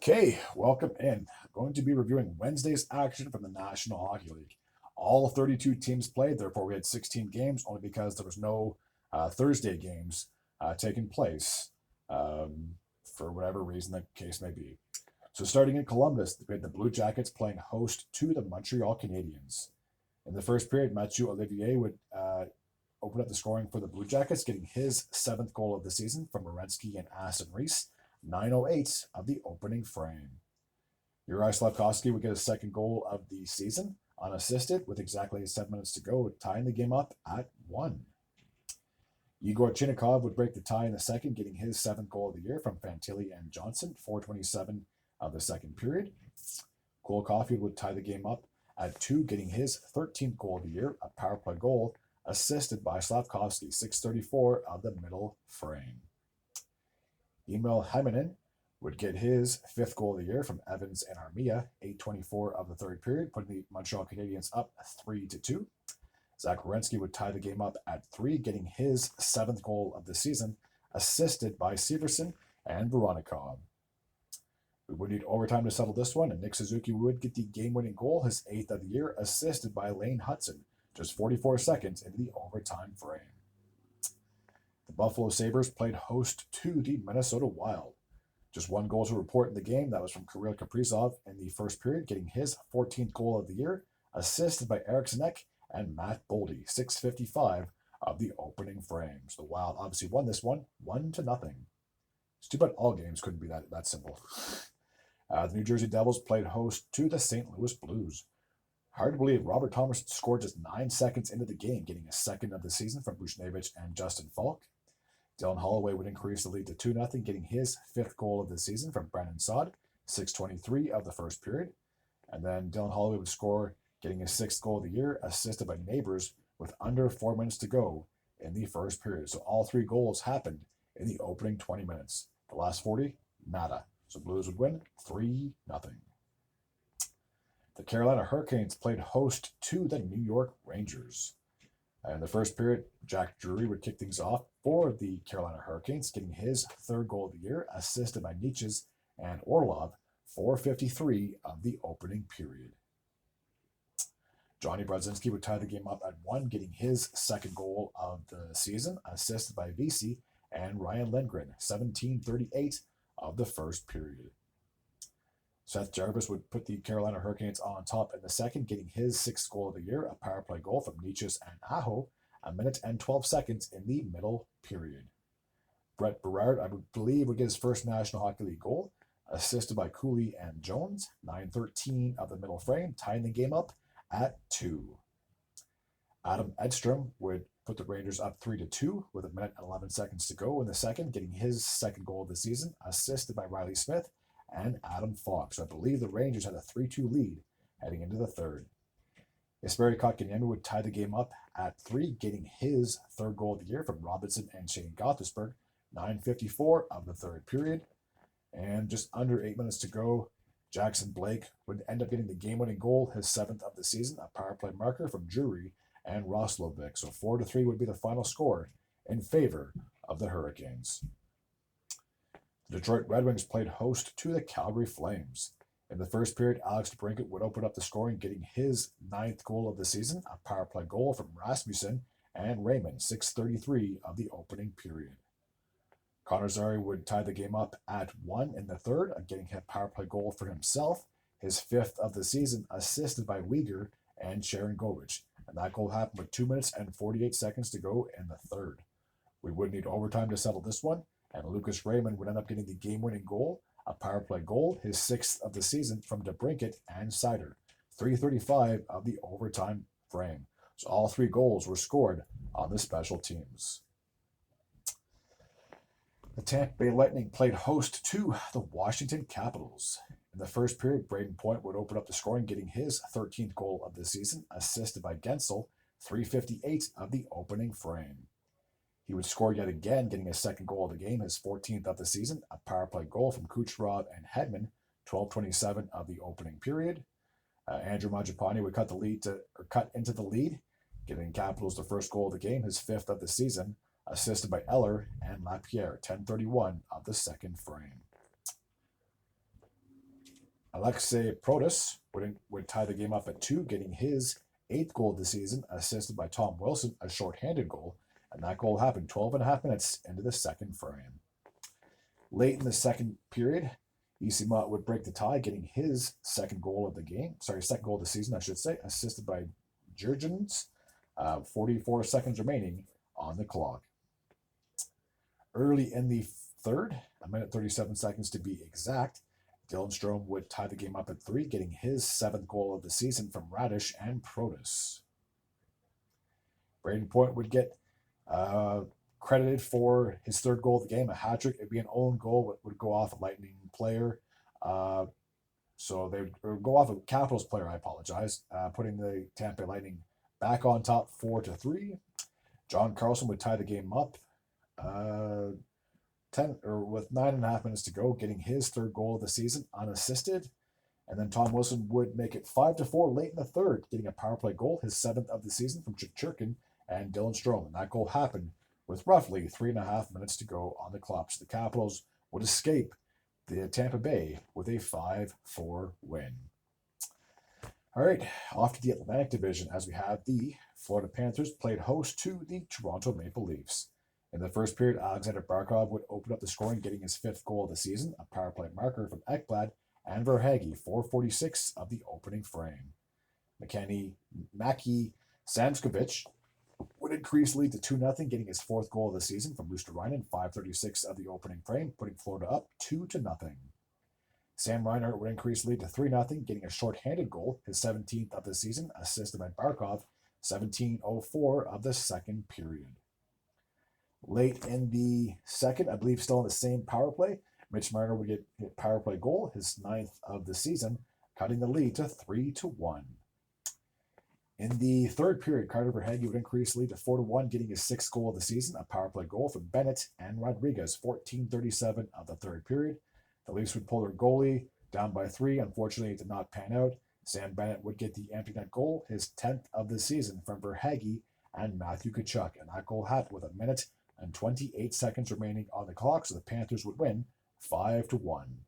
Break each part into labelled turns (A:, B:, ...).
A: Okay, welcome in. I'm going to be reviewing Wednesday's action from the National Hockey League. All 32 teams played, therefore we had 16 games, only because there was no Thursday games taking place for whatever reason the case may be. So starting in Columbus, we had the Blue Jackets playing host to the Montreal Canadiens. In the first period, Mathieu Olivier would open up the scoring for the Blue Jackets, getting his seventh goal of the season from Werenski and Aston Reese. 9:08 of the opening frame. Uri Slavkovsky would get his second goal of the season, unassisted, with exactly 7 minutes to go, tying the game up at 1. Igor Chinnikov would break the tie in the second, getting his seventh goal of the year from Fantilli and Johnson, 4:27 of the second period. Cole Caulfield would tie the game up at 2, getting his 13th goal of the year, a power play goal, assisted by Slavkovsky, 6:34 of the middle frame. Emil Heimonen would get his fifth goal of the year from Evans and Armia, 8:24 of the third period, putting the Montreal Canadiens up 3-2. Zach Werenski would tie the game up at 3, getting his seventh goal of the season, assisted by Severson and Voronikov. We would need overtime to settle this one, and Nick Suzuki would get the game-winning goal, his eighth of the year, assisted by Lane Hudson, just 44 seconds into the overtime frame. The Buffalo Sabres played host to the Minnesota Wild. Just one goal to report in the game. That was from Kirill Kaprizov in the first period, getting his 14th goal of the year, assisted by Eric Sinek and Matt Boldy, 6:55 of the opening frame. So the Wild obviously won this one, 1-0. It's too bad all games couldn't be that simple. The New Jersey Devils played host to the St. Louis Blues. Hard to believe Robert Thomas scored just 9 seconds into the game, getting a second of the season from Buchnevich and Justin Falk. Dylan Holloway would increase the lead to 2-0, getting his fifth goal of the season from Brandon Saad, 6:23 of the first period. And then Dylan Holloway would score, getting his sixth goal of the year, assisted by Neighbors with under 4 minutes to go in the first period. So all three goals happened in the opening 20 minutes. The last 40, nada. So Blues would win 3-0. The Carolina Hurricanes played host to the New York Rangers. In the first period, Jack Drury would kick things off for the Carolina Hurricanes, getting his third goal of the year, assisted by Nietzsche and Orlov, 4:53 of the opening period. Johnny Brodzinski would tie the game up at 1, getting his second goal of the season, assisted by Vesey and Ryan Lindgren, 17:38 of the first period. Seth Jarvis would put the Carolina Hurricanes on top in the second, getting his sixth goal of the year, a power play goal from Nietzsche and Aho, 1 minute and 12 seconds in the middle period. Brett Berard, I would believe, would get his first National Hockey League goal, assisted by Cooley and Jones, 9:13 of the middle frame, tying the game up at 2. Adam Edstrom would put the Rangers up 3-2 with 1 minute and 11 seconds to go in the second, getting his second goal of the season, assisted by Riley Smith and Adam Fox. So I believe the Rangers had a 3-2 lead heading into the third. Jesperi Kotkaniemi would tie the game up at 3, getting his third goal of the year from Robinson and Shane Gothisberg, 9:54 of the third period. And just under 8 minutes to go, Jackson Blake would end up getting the game-winning goal, his seventh of the season, a power play marker from Drury and Roslovic. So 4-3 would be the final score in favor of the Hurricanes. The Detroit Red Wings played host to the Calgary Flames. In the first period, Alex DeBrincat would open up the scoring, getting his 9th goal of the season, a power play goal from Rasmussen and Raymond, 6:33 of the opening period. Connor Zary would tie the game up at 1 in the third, getting a power play goal for himself, his 5th of the season, assisted by Uyghur and Sharon Govich. And that goal happened with 2 minutes and 48 seconds to go in the third. We would need overtime to settle this one, and Lucas Raymond would end up getting the game-winning goal, a power play goal, his 6th of the season from DeBrincat and Sider, 3:35 of the overtime frame. So all three goals were scored on the special teams. The Tampa Bay Lightning played host to the Washington Capitals. In the first period, Braden Point would open up the scoring, getting his 13th goal of the season, assisted by Gensel, 3:58 of the opening frame. He would score yet again, getting his second goal of the game, his 14th of the season, a power play goal from Kucherov and Hedman, 12:27 of the opening period. Andrew Mangiapane would cut into the lead, giving Capitals the first goal of the game, his 5th of the season, assisted by Eller and Lapierre, 10:31 of the second frame. Alexei Protas would tie the game up at 2, getting his 8th goal of the season, assisted by Tom Wilson, a shorthanded goal, and that goal happened 12 and a half minutes into the second frame. Late in the second period, Isimot would break the tie, getting his second goal of the season, I should say, assisted by Jurgens. 44 seconds remaining on the clock. Early in the third, a minute 37 seconds to be exact, Dylan Strome would tie the game up at 3, getting his 7th goal of the season from Radish and Protas. Braden Point would get credited for his 3rd goal of the game, a hat trick. It'd be an own goal, would go off a Lightning player. So they would go off a Capitals player, I apologize, putting the Tampa Bay Lightning back on top 4-3. John Carlson would tie the game up with 9.5 minutes to go, getting his 3rd goal of the season unassisted. And then Tom Wilson would make it 5-4 late in the third, getting a power play goal, his 7th of the season from Churkin and Dylan Strome. And that goal happened with roughly 3.5 minutes to go on the clock. So the Capitals would escape the Tampa Bay with a 5-4 win. All right, off to the Atlantic Division as we have the Florida Panthers played host to the Toronto Maple Leafs. In the first period, Alexander Barkov would open up the scoring, getting his 5th goal of the season, a power play marker from Ekblad and Verhaeghe, 4:46 of the opening frame. Mackie Samskovich would increase the lead to 2-0, getting his 4th goal of the season from Luosterainen, 5:36 of the opening frame, putting Florida up 2-0. Sam Reinhart would increase the lead to 3-0, getting a shorthanded goal, his 17th of the season, assisted by Barkov, 17:04 of the second period. Late in the second, I believe still in the same power play, Mitch Marner would get a power play goal, his 9th of the season, cutting the lead to 3-1. In the third period, Carter Verhaeghe would increase the lead to 4-1, getting his 6th goal of the season, a power play goal from Bennett and Rodriguez, 14:37 of the third period. The Leafs would pull their goalie down by 3. Unfortunately, it did not pan out. Sam Bennett would get the empty net goal, his 10th of the season from Verhaeghe and Matthew Tkachuk, and that goal happened with 1 minute and 28 seconds remaining on the clock, so the Panthers would win 5-1.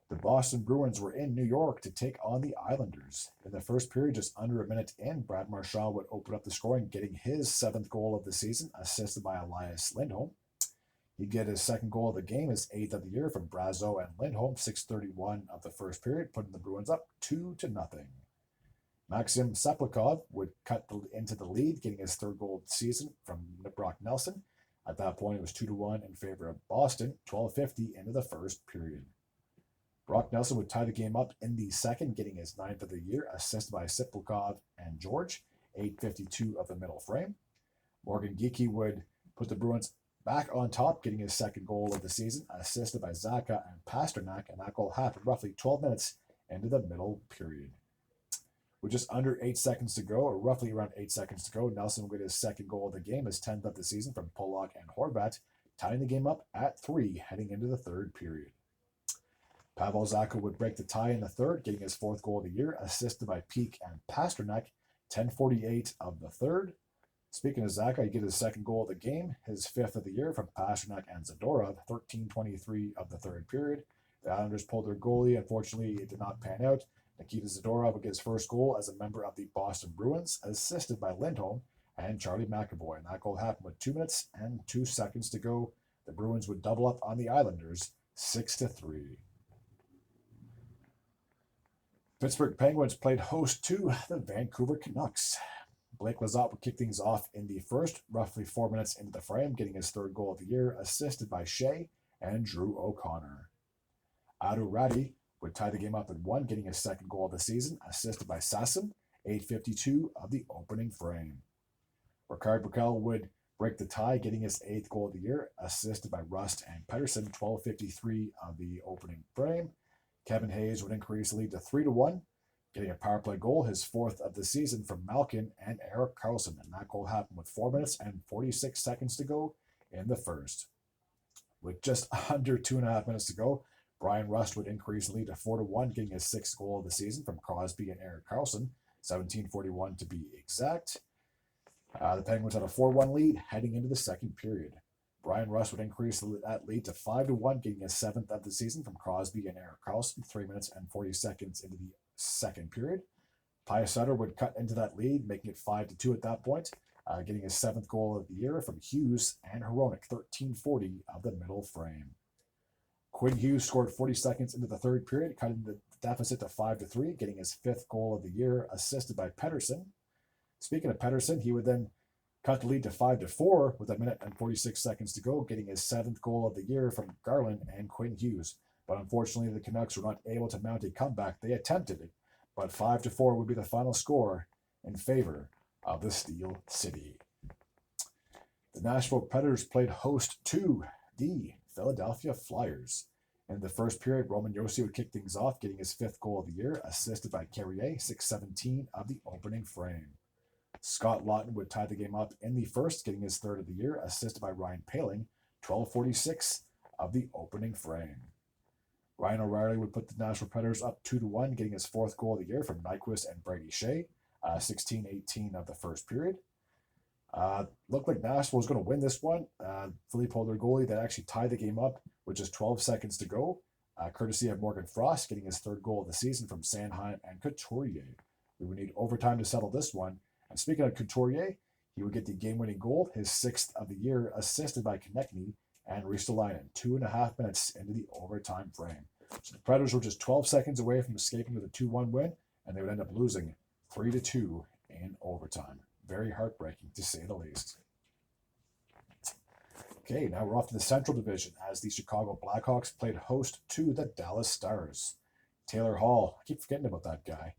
A: The Boston Bruins were in New York to take on the Islanders. In the first period, just under a minute in, Brad Marchand would open up the scoring, getting his 7th goal of the season, assisted by Elias Lindholm. He'd get his 2nd goal of the game, his 8th of the year from Brazeau and Lindholm, 6:31 of the first period, putting the Bruins up 2-0. Maxim Seplikov would cut into the lead, getting his 3rd goal of the season from Brock Nelson. At that point, it was 2-1 in favor of Boston, 12:50 into the first period. Brock Nelson would tie the game up in the second, getting his 9th of the year, assisted by Seplikov and George, 8:52 of the middle frame. Morgan Geekie would put the Bruins back on top, getting his 2nd goal of the season, assisted by Zacha and Pasternak, and that goal happened roughly 12 minutes into the middle period. With just under 8 seconds to go, or roughly around 8 seconds to go, Nelson would get his 2nd goal of the game, his 10th of the season from Pollock and Horvat, tying the game up at 3 heading into the third period. Pavel Zacha would break the tie in the third, getting his 4th goal of the year, assisted by Peak and Pasternak, 10:48 of the third. Speaking of Zacha, he get his 2nd goal of the game, his 5th of the year from Pasternak and Zadorov, 13:23 of the third period. The Islanders pulled their goalie. Unfortunately, it did not pan out. Nikita Zadorov would get his 1st goal as a member of the Boston Bruins, assisted by Lindholm and Charlie McAvoy. And that goal happened with 2 minutes and 2 seconds to go. The Bruins would double up on the Islanders, 6-3. Pittsburgh Penguins played host to the Vancouver Canucks. Blake Lizotte would kick things off in the first, roughly 4 minutes into the frame, getting his 3rd goal of the year, assisted by Shea and Drew O'Connor. Adu Radi would tie the game up at 1, getting his 2nd goal of the season, assisted by Sasson, 8:52 of the opening frame. Ricard Raquel would break the tie, getting his 8th goal of the year, assisted by Rust and Pedersen, 12:53 of the opening frame. Kevin Hayes would increase the lead to 3-1, getting a power play goal, his 4th of the season from Malkin and Erik Karlsson, and that goal happened with 4 minutes and 46 seconds to go in the first. With just under 2.5 minutes to go, Brian Rust would increase the lead to 4-1, getting his 6th goal of the season from Crosby and Erik Karlsson, 17:41 to be exact. The Penguins had a 4-1 lead heading into the second period. Brian Rust would increase that lead to 5-1, getting his 7th of the season from Crosby and Erik Karlsson, 3 minutes and 40 seconds into the second period. Pius Sutter would cut into that lead, making it 5-2 at that point, getting his 7th goal of the year from Hughes and Hronek, 13:40 of the middle frame. Quinn Hughes scored 40 seconds into the third period, cutting the deficit to 5-3, getting his 5th goal of the year, assisted by Pettersson. Speaking of Pettersson, he would then cut the lead to 5-4 with 1 minute and 46 seconds to go, getting his 7th goal of the year from Garland and Quinn Hughes. But unfortunately, the Canucks were not able to mount a comeback. They attempted it, but 5-4 would be the final score in favor of the Steel City. The Nashville Predators played host to the Philadelphia Flyers. In the first period, Roman Josi would kick things off, getting his 5th goal of the year, assisted by Carrier, 6:17 of the opening frame. Scott Lawton would tie the game up in the first, getting his 3rd of the year, assisted by Ryan Poehling, 12:46 of the opening frame. Ryan O'Reilly would put the Nashville Predators up 2-1, getting his 4th goal of the year from Nyquist and Brady Shea, 16:18 of the first period. Looked like Nashville was going to win this one. Philippe Holder goalie that actually tied the game up with just 12 seconds to go, courtesy of Morgan Frost, getting his 3rd goal of the season from Sanheim and Couturier. We would need overtime to settle this one. And speaking of Couturier, he would get the game-winning goal, his 6th of the year, assisted by Konechny and Ristolainen, 2.5 minutes into the overtime frame. So the Predators were just 12 seconds away from escaping with a 2-1 win, and they would end up losing 3-2 in overtime. Very heartbreaking, to say the least. Okay, now we're off to the Central Division as the Chicago Blackhawks played host to the Dallas Stars. Taylor Hall, I keep forgetting about that guy,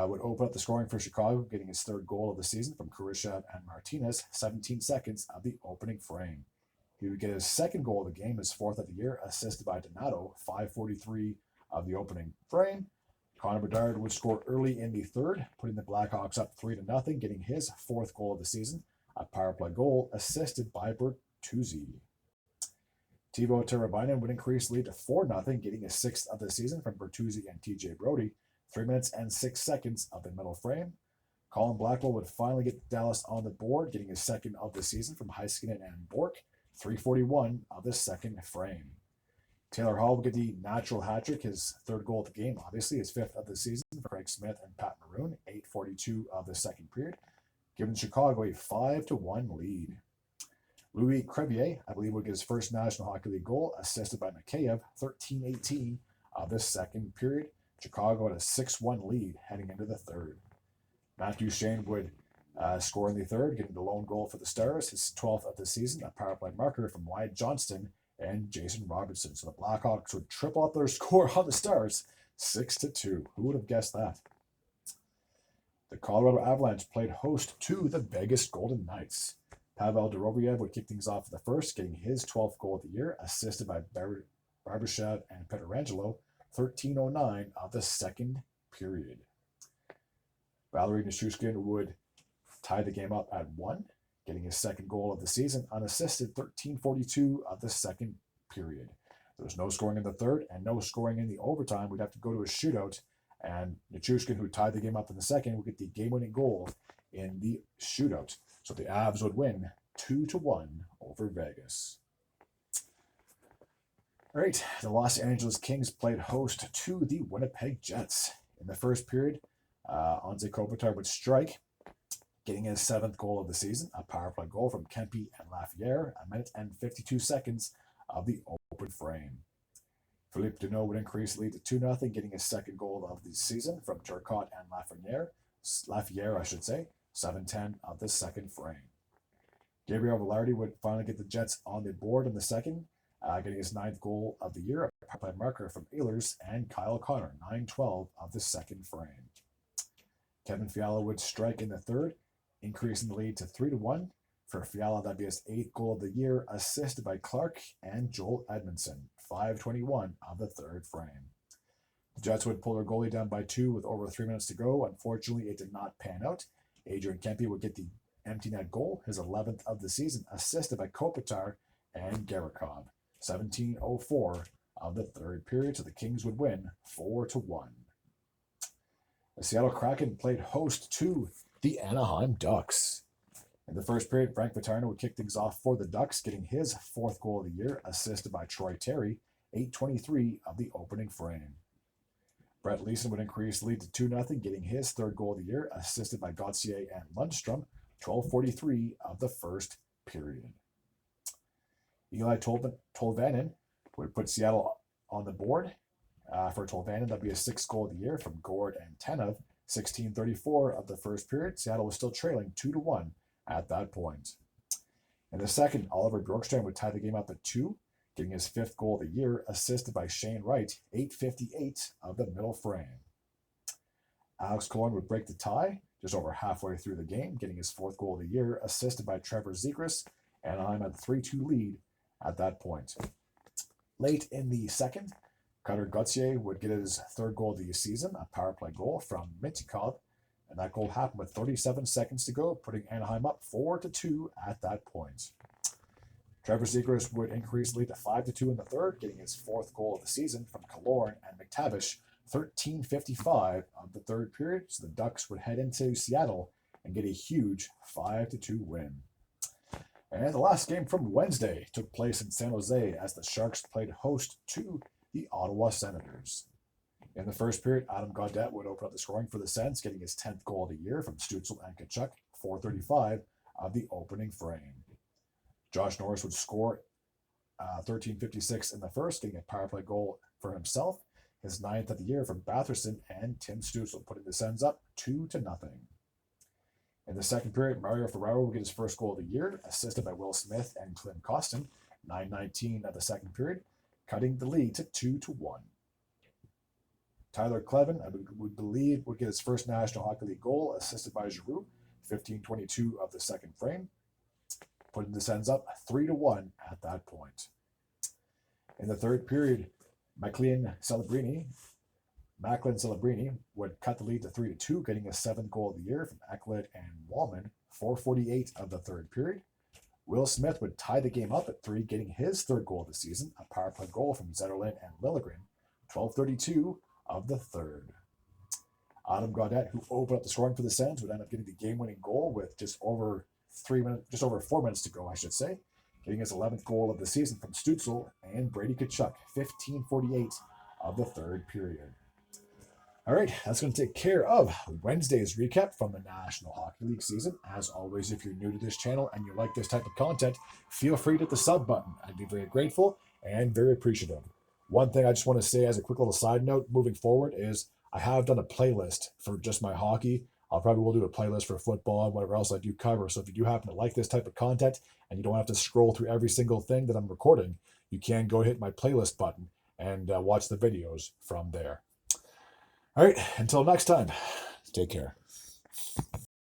A: would open up the scoring for Chicago, getting his 3rd goal of the season from Khrushchev and Martinez, 17 seconds of the opening frame. He would get his 2nd goal of the game, his 4th of the year, assisted by Donato, 5:43 of the opening frame. Connor Bedard would score early in the 3rd, putting the Blackhawks up 3-0, getting his 4th goal of the season, a power play goal, assisted by Bertuzzi. Teuvo Teravainen would increase the lead to 4-0, getting his 6th of the season from Bertuzzi and TJ Brody, 3 minutes and 6 seconds of the middle frame. Colin Blackwell would finally get Dallas on the board, getting his 2nd of the season from Heiskanen and Bork, 3:41 of the second frame. Taylor Hall would get the natural hat trick, his 3rd goal of the game, obviously his 5th of the season for Craig Smith and Pat Maroon, 8:42 of the second period, giving Chicago a 5-1 lead. Louis Crevier, I believe, would get his first National Hockey League goal, assisted by Mikheyev, 13:18 of the second period. Chicago had a 6-1 lead heading into the 3rd. Matt Duchene would score in the 3rd, getting the lone goal for the Stars, his 12th of the season, a power play marker from Wyatt Johnston and Jason Robertson. So the Blackhawks would triple up their score on the Stars, 6-2. Who would have guessed that? The Colorado Avalanche played host to the Vegas Golden Knights. Pavel Dorofeyev would kick things off in the first, getting his 12th goal of the year, assisted by Barbashev and Pietrangelo, 13:09 of the second period. Valery Nichushkin would tie the game up at 1, getting his 2nd goal of the season, unassisted, 13:42 of the second period. There was no scoring in the 3rd and no scoring in the overtime. We'd have to go to a shootout, and Nichushkin, who tied the game up in the 2nd, would get the game-winning goal in the shootout. So the Avs would win 2-1 over Vegas. All right, the Los Angeles Kings played host to the Winnipeg Jets. In the first period, Anze Kopitar would strike, getting his 7th goal of the season, a power play goal from Kempe and Lafayette, 1 minute and 52 seconds of the open frame. Philippe Deneau would increase the lead to 2-0, getting his 2nd goal of the season from Turcotte and Lafayette, 7:10 of the second frame. Gabriel Velarde would finally get the Jets on the board in the 2nd, getting his 9th goal of the year, a power play marker from Ehlers and Kyle Connor, 9:12 of the second frame. Kevin Fiala would strike in the 3rd, increasing the lead to 3-1. For Fiala, that'd be his 8th goal of the year, assisted by Clark and Joel Edmondson, 5:21 of the 3rd frame. The Jets would pull their goalie down by 2 with over 3 minutes to go. Unfortunately, it did not pan out. Adrian Kempe would get the empty net goal, his 11th of the season, assisted by Kopitar and Garakov, 17:04 of the 3rd period. So the Kings would win 4-1. The Seattle Kraken played host to the Anaheim Ducks. In the first period, Frank Vatarno would kick things off for the Ducks, getting his 4th goal of the year, assisted by Troy Terry, 8:23 of the opening frame. Brett Leeson would increase the lead to 2-0, getting his 3rd goal of the year, assisted by Gauthier and Lundstrom, 12:43 of the first period. Eli Tolvanen would put Seattle on the board. For Tolvanen, that'd be his 6th goal of the year from Gord and Tanev, 16:34 of the first period. Seattle was still trailing 2-1 at that point. In the second, Oliver Bjorkstrand would tie the game up at 2, getting his 5th goal of the year, assisted by Shane Wright, 8:58 of the middle frame. Alex Killorn would break the tie just over halfway through the game, getting his 4th goal of the year, assisted by Trevor Zegras, and I'm at 3-2 lead at that point. Late in the second, Cutter Gauthier would get his 3rd goal of the season, a power play goal from Mintyukov, and that goal happened with 37 seconds to go, putting Anaheim up 4-2 at that point. Trevor Zegras would increase the lead to 5-2 in the third, getting his 4th goal of the season from Killorn and McTavish, 13:55 of the third period, so the Ducks would head into Seattle and get a huge 5-2 win. And the last game from Wednesday took place in San Jose as the Sharks played host to the Ottawa Senators. In the first period, Adam Gaudette would open up the scoring for the Sens, getting his 10th goal of the year from Stützle and Tkachuk, 4:35 of the opening frame. Josh Norris would score 13:56 in the first, getting a power play goal for himself, his 9th of the year from Batherson and Tim Stützle, putting the Sens up 2-0. In the second period, Mario Ferraro would get his 1st goal of the year, assisted by Will Smith and Klim Kostin, 9:19 of the second period, cutting the lead to 2-1. Tyler Kleven, we believe, would get his 1st National Hockey League goal, assisted by Giroux, 15:22 of the second frame, putting the Sens up 3-1 at that point. In the third period, Macklin Celebrini would cut the lead to 3-2, getting his 7th goal of the year from Ekblad and Wallman, 4:48 of the third period. Will Smith would tie the game up at 3, getting his 3rd goal of the season, a power play goal from Zetterlund and Liljegren, 12:32 of the third. Adam Gaudette, who opened up the scoring for the Sens, would end up getting the game-winning goal with just over 4 minutes to go, I should say, getting his 11th goal of the season from Stützle and Brady Tkachuk, 15:48 of the third period. All right, that's going to take care of Wednesday's recap from the National Hockey League season. As always, if you're new to this channel and you like this type of content, feel free to hit the sub button. I'd be very grateful and very appreciative. One thing I just want to say as a quick little side note moving forward is I have done a playlist for just my hockey. I'll probably will do a playlist for football and whatever else I do cover. So if you do happen to like this type of content and you don't have to scroll through every single thing that I'm recording, you can go hit my playlist button and watch the videos from there. All right, until next time, take care.